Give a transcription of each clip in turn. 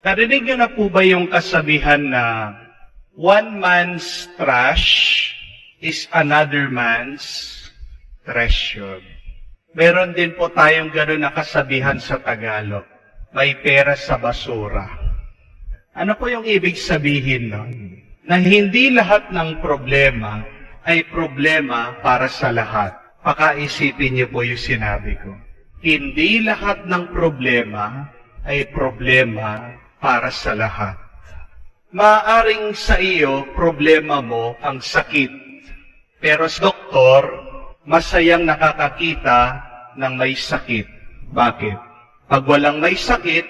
Narinig niyo na po ba yung kasabihan na one man's trash is another man's treasure? Meron din po tayong gano'n na kasabihan sa Tagalog. May pera sa basura. Ano po yung ibig sabihin nun? Na hindi lahat ng problema ay problema para sa lahat. Pakaisipin niyo po yung sinabi ko. Hindi lahat ng problema ay problema para sa lahat. Maaring sa iyo, problema mo ang sakit. Pero sa doktor, masayang nakakakita ng may sakit. Bakit? Pag walang may sakit,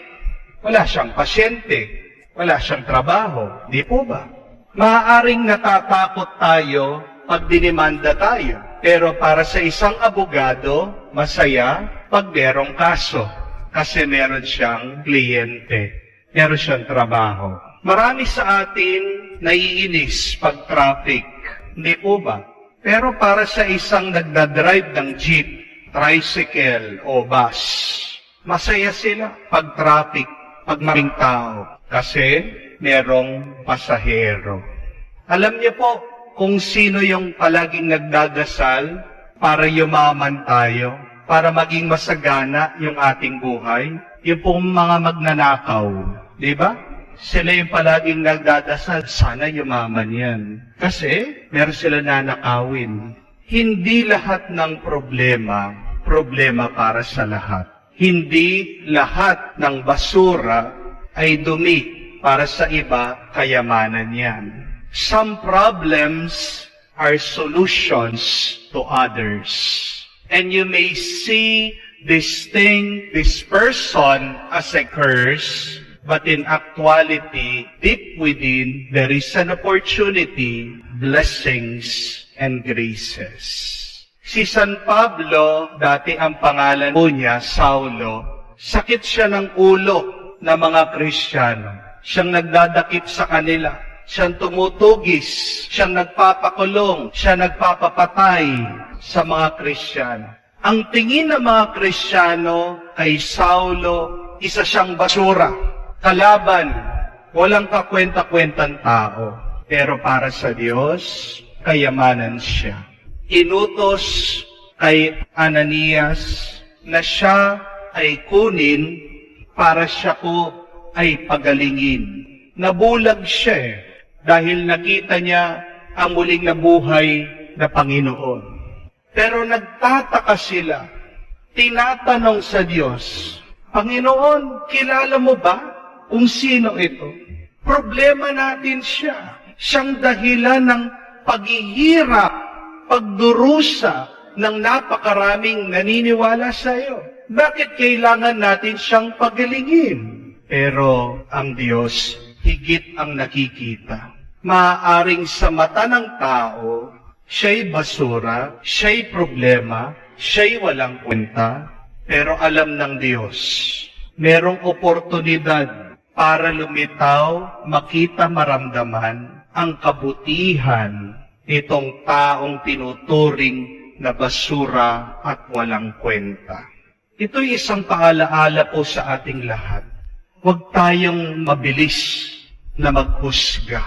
wala siyang pasyente, wala siyang trabaho. Di po ba? Maaaring natatakot tayo pag dinimanda tayo. Pero para sa isang abogado, masaya pag merong kaso. Kasi meron siyang kliyente, meron siyang trabaho. Marami sa atin naiinis pag traffic. Hindi po ba? Pero para sa isang nagdadrive ng jeep, tricycle o bus, masaya sila pag traffic, pag maraming tao. Kasi merong pasahero. Alam niyo po kung sino yung palaging nagdadasal para yumaman tayo, para maging masagana yung ating buhay? Yung pong mga magnanakaw, di ba? Sila yung palaging nagdadasal, sana yumaman yan. Kasi meron sila nanakawin. Hindi lahat ng problema para sa lahat. Hindi lahat ng basura ay dumi para sa iba, kayamanan yan. Some problems are solutions to others. And you may see this person as a curse, but in actuality, deep within, there is an opportunity, blessings, and graces. Si San Pablo, dati ang pangalan po niya, Saulo, sakit siya ng ulo ng mga Kristiyano. Siyang nagdadakip sa kanila. Siyang tumutugis. Siyang nagpapakulong. Siyang nagpapapatay sa mga Kristiyano. Ang tingin ng mga Kristiyano kay Saulo, isa siyang basura. Kalaban, walang kakwenta-kwentang tao. Pero para sa Diyos, kayamanan siya. Inutos kay Ananias na siya ay kunin para siya ko ay pagalingin. Nabulag siya dahil nakita niya ang muling nabuhay na Panginoon. Pero nagtataka sila, tinatanong sa Diyos, Panginoon, kilala mo ba kung sino ito? Problema natin siya. Siyang dahilan ng paghihirap, pagdurusa ng napakaraming naniniwala sa iyo. Bakit kailangan natin siyang pagalingin? Pero ang Diyos, higit ang nakikita. Maaaring sa mata ng tao, siya'y basura, siya'y problema, siya'y walang kwenta, pero alam ng Diyos, merong oportunidad para lumitaw, makita, maramdaman ang kabutihan nitong taong tinuturing na basura at walang kwenta. Ito'y isang paalaala po sa ating lahat. Huwag tayong mabilis na maghusga.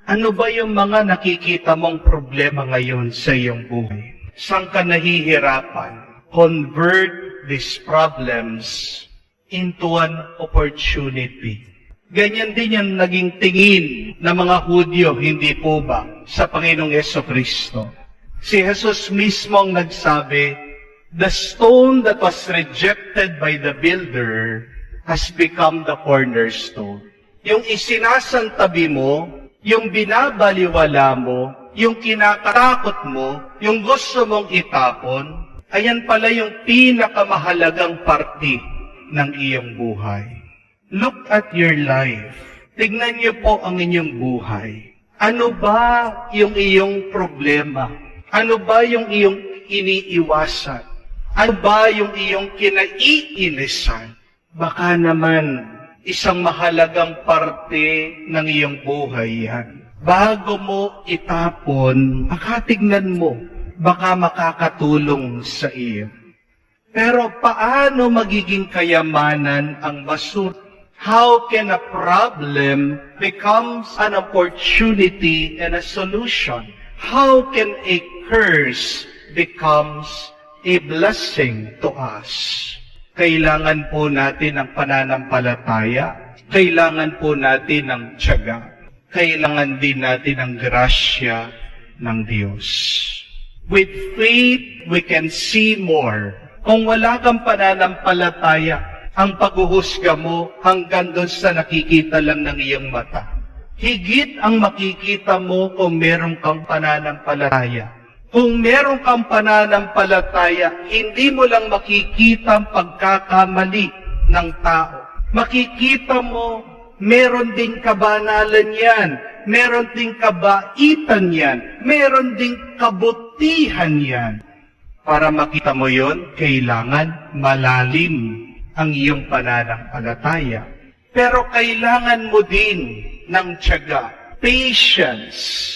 Ano ba yung mga nakikita mong problema ngayon sa iyong buhay? Saan ka nahihirapan? Convert these problems into an opportunity. Ganyan din yung naging tingin ng mga Hudyo, hindi po ba, sa Panginoong Jesucristo. Si Jesus mismo ang nagsabi, the stone that was rejected by the builder has become the cornerstone. Yung isinasantabi mo, yung binabaliwala mo, yung kinakatakot mo, yung gusto mong itapon, ayan pala yung pinakamahalagang parte ng iyong buhay. Look at your life. Tignan niyo po ang inyong buhay. Ano ba yung iyong problema? Ano ba yung iyong iniiwasan? Ano ba yung iyong kinaiinisan? Baka naman isang mahalagang parte ng iyong buhay yan. Bago mo itapon, baka tignan mo, baka makakatulong sa iyo. Pero paano magiging kayamanan ang basura? How can a problem becomes an opportunity and a solution? How can a curse becomes a blessing to us? Kailangan po natin ng pananampalataya. Kailangan po natin ng tiyaga. Kailangan din natin ng grasya ng Diyos. With faith, we can see more. Kung wala kang pananampalataya, ang paghuhusga mo hanggang doon sa nakikita lang ng iyong mata. Higit ang makikita mo kung meron kang pananampalataya. Kung meron kang pananampalataya, hindi mo lang makikita ang pagkakamali ng tao. Makikita mo, meron ding kabanalan yan. Meron ding kabaitan yan. Meron ding kabutihan yan. Para makita mo yon, kailangan malalim ang iyong pananampalataya. Pero kailangan mo din ng tiyaga, patience.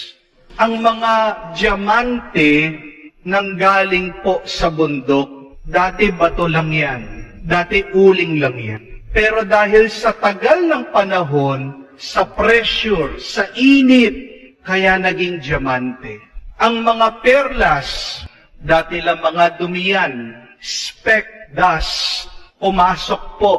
Ang mga diamante nang galing po sa bundok, dati bato lang yan, dati uling lang yan. Pero dahil sa tagal ng panahon, sa pressure, sa init, kaya naging diamante. Ang mga perlas, dati lang mga dumiyan, speck, dust, pumasok po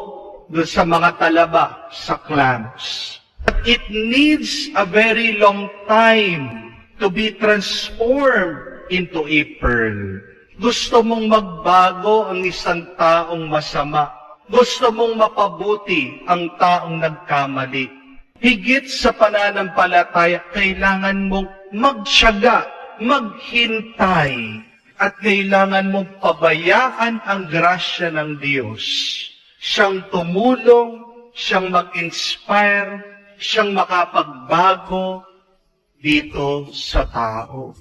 doon sa mga talaba, sa clams. But it needs a very long time to be transformed into a pearl. Gusto mong magbago ang isang taong masama. Gusto mong mapabuti ang taong nagkamali. Higit sa pananampalataya, kailangan mong magtiyaga, maghintay, at kailangan mong pabayaan ang grasya ng Diyos. Siyang tumulong, siyang mag-inspire, siyang makapagbago dito sa tao.